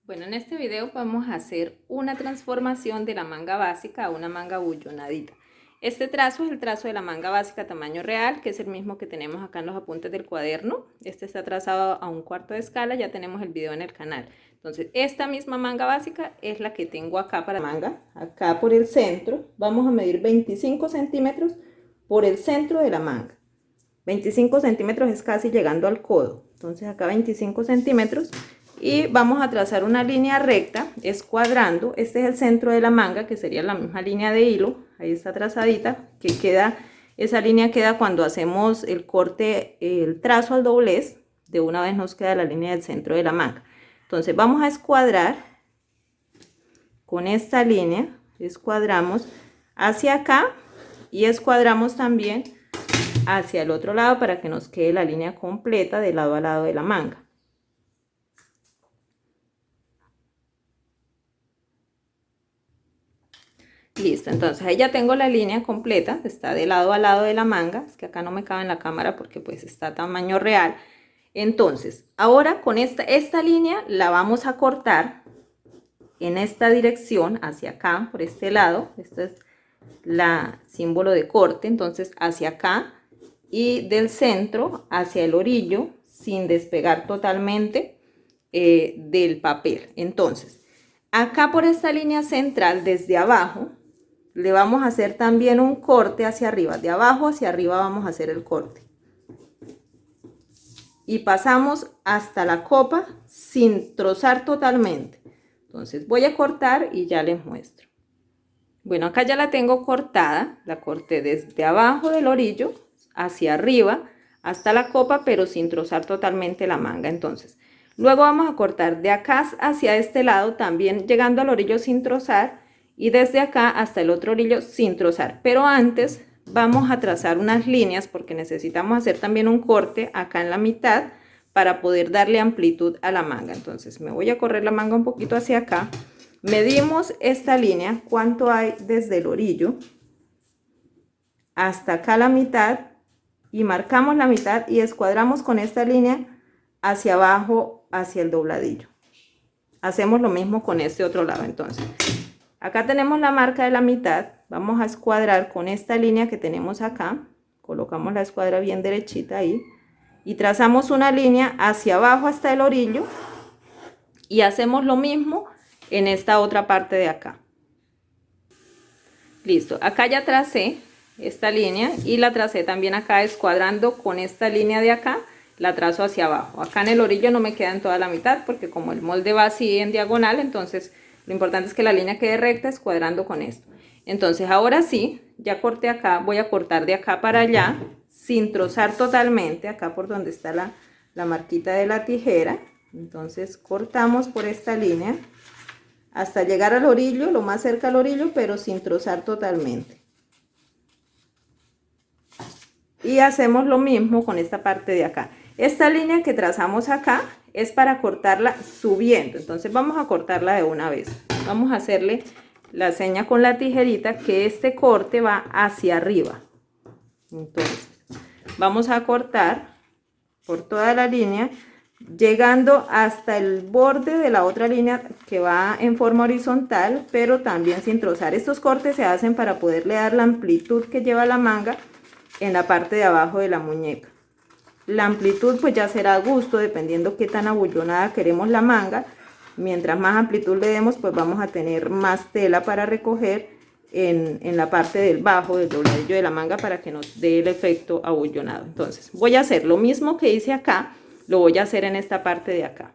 Bueno, en este video vamos a hacer una transformación de la manga básica a una manga bullonadita. Este trazo es el trazo de la manga básica tamaño real, que es el mismo que tenemos acá en los apuntes del cuaderno. Este está trazado a 1/4 de escala, ya tenemos el video en el canal. Entonces, esta misma manga básica es la que tengo acá para manga. Acá por el centro vamos a medir 25 centímetros por el centro de la manga. 25 centímetros es casi llegando al codo. Entonces acá 25 centímetros. Y vamos a trazar una línea recta, escuadrando. Este es el centro de la manga, que sería la misma línea de hilo. Ahí está trazadita, que queda, esa línea queda cuando hacemos el corte, el trazo al doblez. De una vez nos queda la línea del centro de la manga. Entonces vamos a escuadrar con esta línea, escuadramos hacia acá y escuadramos también hacia el otro lado para que nos quede la línea completa de lado a lado de la manga. Listo, entonces ahí ya tengo la línea completa, está de lado a lado de la manga. Es que acá no me cabe en la cámara porque pues está a tamaño real. Entonces, ahora con esta línea la vamos a cortar en esta dirección, hacia acá, por este lado. Este es la símbolo de corte, entonces hacia acá y del centro hacia el orillo, sin despegar totalmente del papel. Entonces, acá por esta línea central, desde abajo, le vamos a hacer también un corte hacia arriba. De abajo hacia arriba vamos a hacer el corte. Y pasamos hasta la copa sin trozar totalmente. Entonces voy a cortar y ya les muestro. Bueno, acá ya la tengo cortada. La corté desde abajo del orillo hacia arriba hasta la copa, pero sin trozar totalmente la manga. Entonces, luego vamos a cortar de acá hacia este lado, también llegando al orillo sin trozar, y desde acá hasta el otro orillo sin trozar. Pero antes vamos a trazar unas líneas porque necesitamos hacer también un corte acá en la mitad para poder darle amplitud a la manga. Entonces me voy a correr la manga un poquito hacia acá. Medimos esta línea, cuánto hay desde el orillo hasta acá la mitad, y marcamos la mitad y escuadramos con esta línea hacia abajo, hacia el dobladillo. Hacemos lo mismo con este otro lado. Entonces acá tenemos la marca de la mitad, vamos a escuadrar con esta línea que tenemos acá, colocamos la escuadra bien derechita ahí y trazamos una línea hacia abajo hasta el orillo, y hacemos lo mismo en esta otra parte de acá. Listo, acá ya tracé esta línea y la tracé también acá escuadrando con esta línea de acá, la trazo hacia abajo. Acá en el orillo no me queda en toda la mitad porque como el molde va así en diagonal, entonces lo importante es que la línea quede recta escuadrando con esto. Entonces ahora sí, ya corté acá, voy a cortar de acá para allá sin trozar totalmente, acá por donde está la marquita de la tijera. Entonces cortamos por esta línea hasta llegar al orillo, lo más cerca al orillo, pero sin trozar totalmente. Y hacemos lo mismo con esta parte de acá. Esta línea que trazamos acá es para cortarla subiendo, entonces vamos a cortarla de una vez. Vamos a hacerle la seña con la tijerita que este corte va hacia arriba. Entonces vamos a cortar por toda la línea, llegando hasta el borde de la otra línea que va en forma horizontal, pero también sin trozar. Estos cortes se hacen para poderle dar la amplitud que lleva la manga en la parte de abajo de la muñeca. La amplitud pues ya será a gusto, dependiendo qué tan abullonada queremos la manga. Mientras más amplitud le demos, pues vamos a tener más tela para recoger en la parte del bajo del dobladillo de la manga para que nos dé el efecto abullonado. Entonces voy a hacer lo mismo que hice acá, lo voy a hacer en esta parte de acá.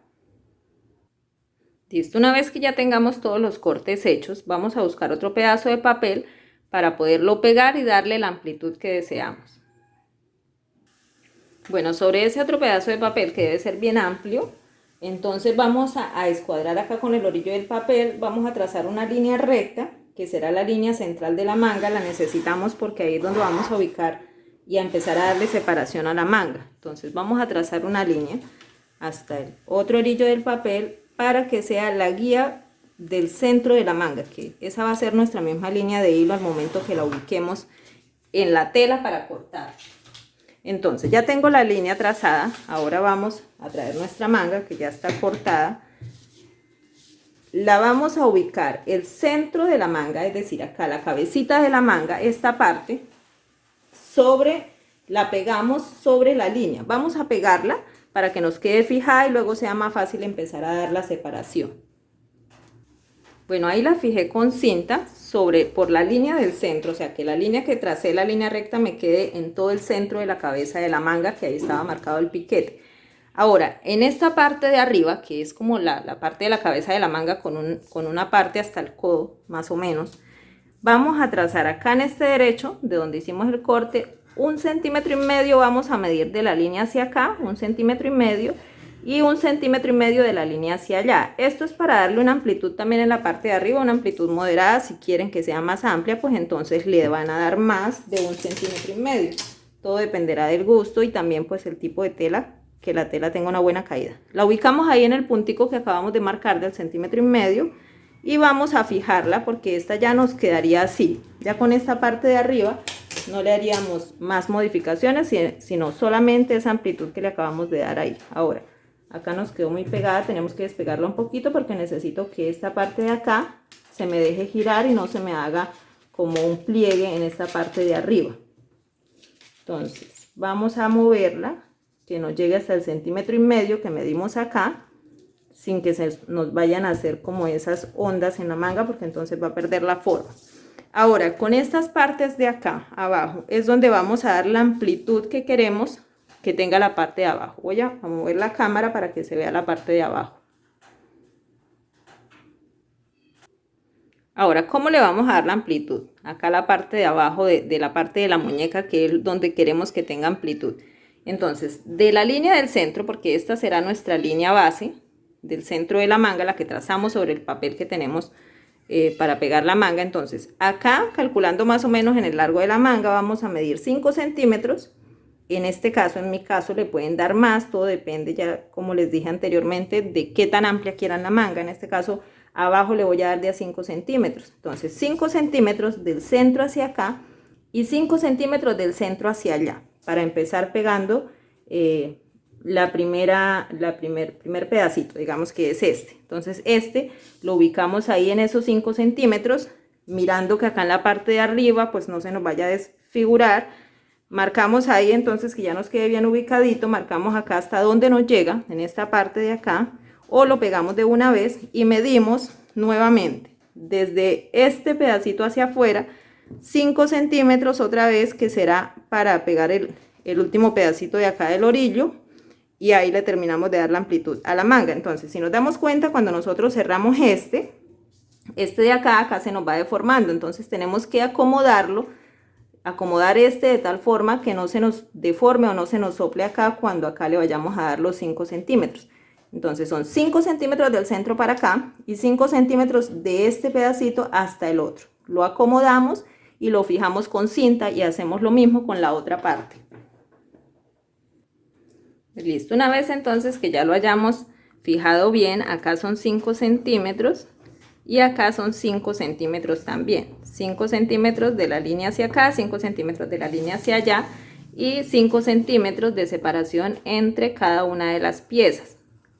Listo, una vez que ya tengamos todos los cortes hechos, vamos a buscar otro pedazo de papel para poderlo pegar y darle la amplitud que deseamos. Bueno, sobre ese otro pedazo de papel que debe ser bien amplio, entonces vamos a escuadrar acá con el orillo del papel, vamos a trazar una línea recta, que será la línea central de la manga. La necesitamos porque ahí es donde vamos a ubicar y a empezar a darle separación a la manga. Entonces vamos a trazar una línea hasta el otro orillo del papel para que sea la guía del centro de la manga, que esa va a ser nuestra misma línea de hilo al momento que la ubiquemos en la tela para cortar. Entonces ya tengo la línea trazada. Ahora vamos a traer nuestra manga que ya está cortada la vamos a ubicar el centro de la manga, es decir, acá la cabecita de la manga, esta parte, la pegamos sobre la línea. Vamos a pegarla para que nos quede fijada y luego sea más fácil empezar a dar la separación. Bueno, ahí la fijé con cinta por la línea del centro, o sea que la línea que tracé, la línea recta, me quede en todo el centro de la cabeza de la manga, que ahí estaba marcado el piquete. Ahora, en esta parte de arriba, que es como la parte de la cabeza de la manga con una parte hasta el codo, más o menos, vamos a trazar acá en este derecho, de donde hicimos el corte, 1,5 centímetros, vamos a medir de la línea hacia acá, 1,5 centímetros, y 1,5 centímetros de la línea hacia allá. Esto es para darle una amplitud también en la parte de arriba, una amplitud moderada. Si quieren que sea más amplia, pues entonces le van a dar más de 1,5 centímetros. Todo dependerá del gusto y también pues el tipo de tela, que la tela tenga una buena caída. La ubicamos ahí en el puntico que acabamos de marcar del 1,5 centímetros y vamos a fijarla porque esta ya nos quedaría así. Ya con esta parte de arriba no le haríamos más modificaciones, sino solamente esa amplitud que le acabamos de dar ahí. Ahora, acá nos quedó muy pegada, tenemos que despegarla un poquito porque necesito que esta parte de acá se me deje girar y no se me haga como un pliegue en esta parte de arriba. Entonces, vamos a moverla, que nos llegue hasta el 1,5 centímetros que medimos acá, sin que se nos vayan a hacer como esas ondas en la manga, porque entonces va a perder la forma. Ahora, con estas partes de acá abajo es donde vamos a dar la amplitud que queremos que tenga la parte de abajo. Voy a mover la cámara para que se vea la parte de abajo. Ahora, ¿cómo le vamos a dar la amplitud? Acá la parte de abajo de la parte de la muñeca, que es donde queremos que tenga amplitud. Entonces, de la línea del centro, porque esta será nuestra línea base, del centro de la manga, la que trazamos sobre el papel que tenemos para pegar la manga. Entonces, acá, calculando más o menos en el largo de la manga, vamos a medir 5 centímetros. En este caso, en mi caso, le pueden dar más, todo depende ya, como les dije anteriormente, de qué tan amplia quieran la manga. En este caso, abajo le voy a dar de a 5 centímetros. Entonces, 5 centímetros del centro hacia acá y 5 centímetros del centro hacia allá, para empezar pegando primer pedacito, digamos que es este. Entonces, este lo ubicamos ahí en esos 5 centímetros, mirando que acá en la parte de arriba, pues no se nos vaya a desfigurar. Marcamos ahí entonces que ya nos quede bien ubicadito, marcamos acá hasta donde nos llega, en esta parte de acá, o lo pegamos de una vez y medimos nuevamente desde este pedacito hacia afuera 5 centímetros otra vez, que será para pegar el último pedacito de acá del orillo, y ahí le terminamos de dar la amplitud a la manga. Entonces, si nos damos cuenta, cuando nosotros cerramos este de acá se nos va deformando, entonces tenemos que acomodar este de tal forma que no se nos deforme o no se nos sople acá cuando acá le vayamos a dar los 5 centímetros. Entonces son 5 centímetros del centro para acá y 5 centímetros de este pedacito hasta el otro. Lo acomodamos y lo fijamos con cinta y hacemos lo mismo con la otra parte. Listo, una vez entonces que ya lo hayamos fijado bien, acá son 5 centímetros y acá son 5 centímetros también. 5 centímetros de la línea hacia acá, 5 centímetros de la línea hacia allá y 5 centímetros de separación entre cada una de las piezas,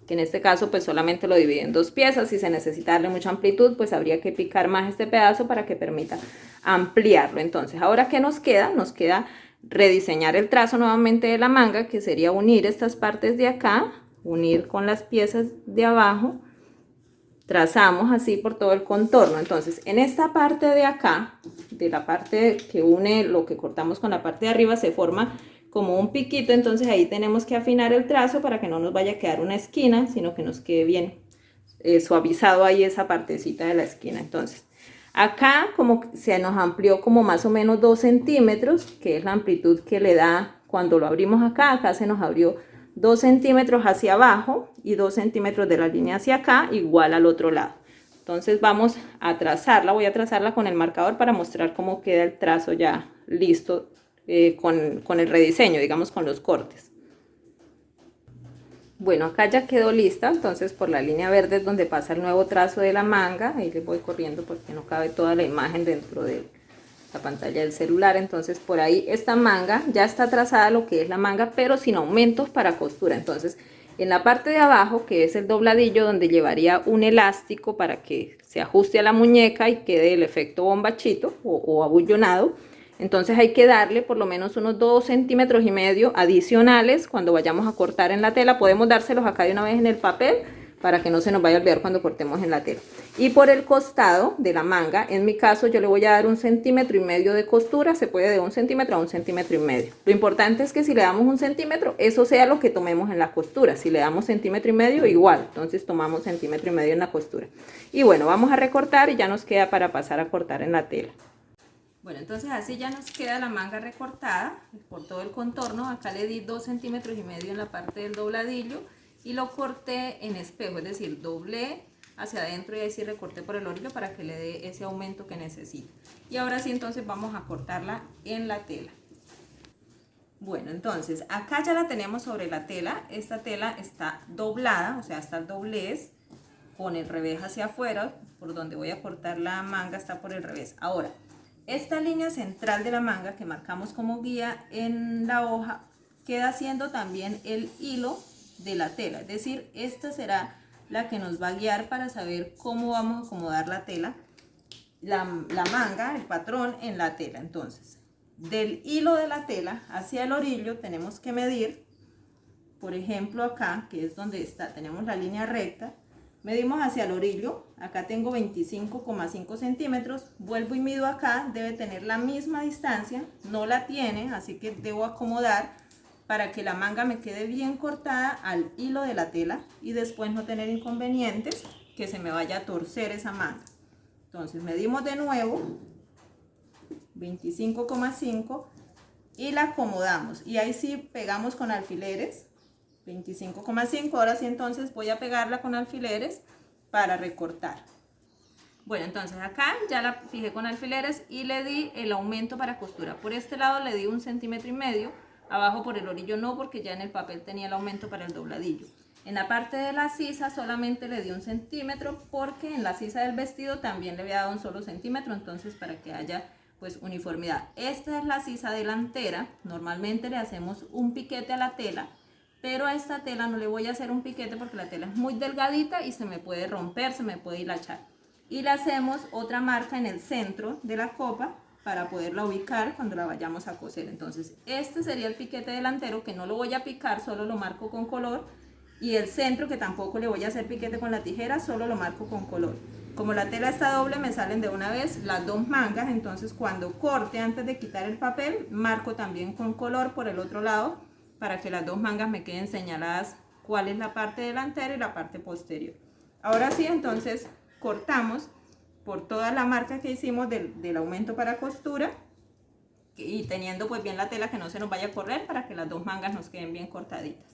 que en este caso pues solamente lo divide en 2 piezas. Si se necesita darle mucha amplitud, pues habría que picar más este pedazo para que permita ampliarlo. Entonces, ahora ¿qué nos queda? Nos queda rediseñar el trazo nuevamente de la manga, que sería unir estas partes de acá, unir con las piezas de abajo. Trazamos así por todo el contorno. Entonces, en esta parte de acá, de la parte que une lo que cortamos con la parte de arriba, se forma como un piquito. Entonces ahí tenemos que afinar el trazo para que no nos vaya a quedar una esquina, sino que nos quede bien suavizado ahí esa partecita de la esquina. Entonces, acá como se nos amplió como más o menos 2 centímetros, que es la amplitud que le da cuando lo abrimos acá se nos abrió 2 centímetros hacia abajo y 2 centímetros de la línea hacia acá, igual al otro lado. Entonces vamos a trazarla, voy a trazarla con el marcador para mostrar cómo queda el trazo ya listo con el rediseño, digamos con los cortes. Bueno, acá ya quedó lista, entonces por la línea verde es donde pasa el nuevo trazo de la manga. Ahí les voy corriendo porque no cabe toda la imagen dentro de la pantalla del celular. Entonces por ahí esta manga ya está trazada, lo que es la manga, pero sin aumentos para costura. Entonces En la parte de abajo, que es el dobladillo donde llevaría un elástico para que se ajuste a la muñeca y quede el efecto bombachito o abullonado, entonces hay que darle por lo menos unos 2,5 centímetros adicionales cuando vayamos a cortar en la tela. Podemos dárselos acá de una vez en el papel para que no se nos vaya a olvidar cuando cortemos en la tela. Y por el costado de la manga, en mi caso yo le voy a dar 1,5 centímetros de costura, se puede de 1 centímetro a 1,5 centímetros. Lo importante es que si le damos 1 centímetro, eso sea lo que tomemos en la costura. Si le damos 1,5 centímetros, igual, entonces tomamos 1,5 centímetros en la costura. Y bueno, vamos a recortar y ya nos queda para pasar a cortar en la tela. Bueno, entonces así ya nos queda la manga recortada por todo el contorno. Acá le di 2,5 centímetros en la parte del dobladillo y lo corté en espejo, es decir, doblé hacia adentro y ahí sí recorté por el orillo para que le dé ese aumento que necesita. Y ahora sí, entonces vamos a cortarla en la tela. Bueno, entonces acá ya la tenemos sobre la tela. Esta tela está doblada, o sea, está el doblez con el revés hacia afuera. Por donde voy a cortar la manga está por el revés. Ahora, esta línea central de la manga que marcamos como guía en la hoja queda siendo también el hilo de la tela, es decir, esta será la que nos va a guiar para saber cómo vamos a acomodar la tela, la manga, el patrón en la tela. Entonces, del hilo de la tela hacia el orillo tenemos que medir, por ejemplo acá, que es donde está, tenemos la línea recta, medimos hacia el orillo, acá tengo 25,5 centímetros, vuelvo y mido acá, debe tener la misma distancia, no la tiene, así que debo acomodar para que la manga me quede bien cortada al hilo de la tela y después no tener inconvenientes que se me vaya a torcer esa manga. Entonces medimos de nuevo 25,5 y la acomodamos y ahí sí pegamos con alfileres 25,5. Ahora sí, entonces voy a pegarla con alfileres para recortar. Bueno, entonces acá ya la fijé con alfileres y le di el aumento para costura. Por este lado le di 1,5 centímetros, abajo por el orillo no, porque ya en el papel tenía el aumento para el dobladillo. En la parte de la sisa solamente le di 1 centímetro porque en la sisa del vestido también le había dado un solo centímetro, entonces para que haya pues uniformidad. Esta es la sisa delantera, normalmente le hacemos un piquete a la tela, pero a esta tela no le voy a hacer un piquete porque la tela es muy delgadita y se me puede romper, se me puede hilachar. Y le hacemos otra marca en el centro de la copa para poderla ubicar cuando la vayamos a coser. Entonces este sería el piquete delantero, que no lo voy a picar, solo lo marco con color, y el centro, que tampoco le voy a hacer piquete con la tijera, solo lo marco con color. Como la tela está doble, me salen de una vez las dos mangas, entonces cuando corte, antes de quitar el papel, marco también con color por el otro lado para que las dos mangas me queden señaladas cuál es la parte delantera y la parte posterior. Ahora sí, entonces cortamos por toda la marca que hicimos del aumento para costura y teniendo pues bien la tela que no se nos vaya a correr para que las dos mangas nos queden bien cortaditas.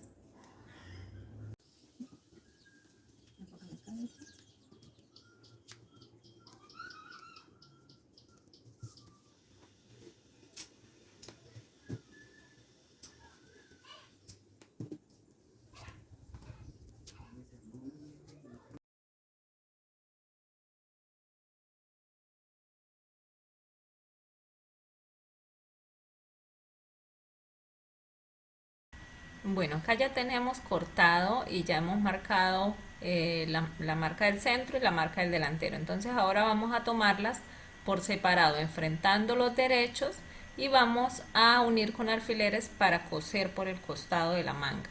Bueno, acá ya tenemos cortado y ya hemos marcado la marca del centro y la marca del delantero. Entonces ahora vamos a tomarlas por separado, enfrentando los derechos, y vamos a unir con alfileres para coser por el costado de la manga.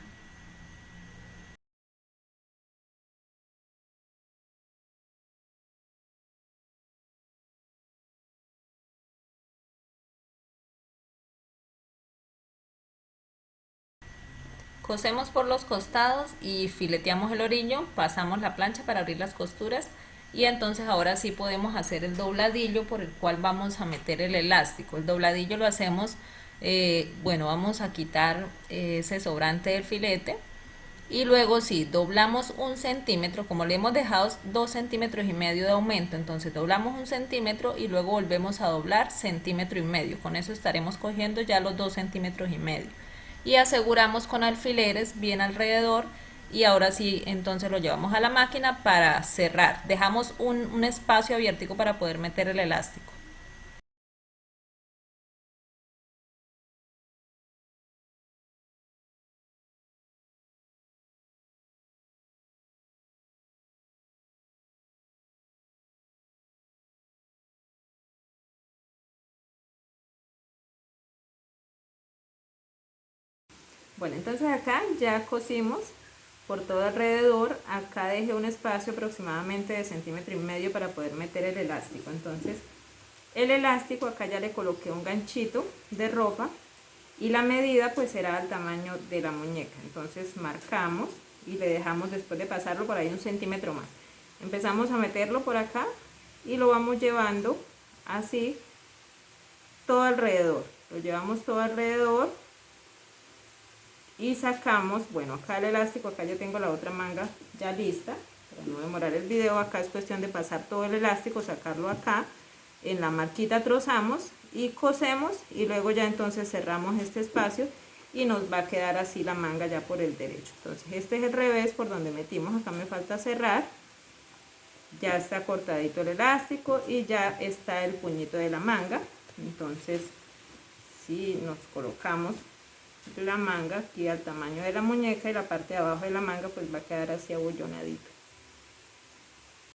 Cosemos por los costados y fileteamos el orillo, pasamos la plancha para abrir las costuras y entonces ahora sí podemos hacer el dobladillo por el cual vamos a meter el elástico. El dobladillo lo hacemos, bueno, vamos a quitar ese sobrante del filete y luego sí, doblamos 1 centímetro, como le hemos dejado 2,5 centímetros de aumento, entonces doblamos 1 centímetro y luego volvemos a doblar 1,5 centímetros, con eso estaremos cogiendo ya los 2,5 centímetros y aseguramos con alfileres bien alrededor y ahora sí entonces lo llevamos a la máquina para cerrar, dejamos un espacio abierto para poder meter el elástico. Bueno, entonces acá ya cosimos por todo alrededor. Acá dejé un espacio aproximadamente de 1,5 centímetros para poder meter el elástico. Entonces el elástico acá ya le coloqué un ganchito de ropa y la medida pues será al tamaño de la muñeca. Entonces marcamos y le dejamos, después de pasarlo por ahí, 1 centímetro más. Empezamos a meterlo por acá y lo vamos llevando así todo alrededor. Lo llevamos todo alrededor y sacamos, bueno, acá el elástico, acá yo tengo la otra manga ya lista. Para no demorar el video, acá es cuestión de pasar todo el elástico, sacarlo acá. En la marquita trozamos y cosemos y luego ya entonces cerramos este espacio y nos va a quedar así la manga ya por el derecho. Entonces este es el revés por donde metimos, acá me falta cerrar. Ya está cortadito el elástico y ya está el puñito de la manga. Entonces si nos colocamos la manga aquí al tamaño de la muñeca y la parte de abajo de la manga pues va a quedar así abollonadito.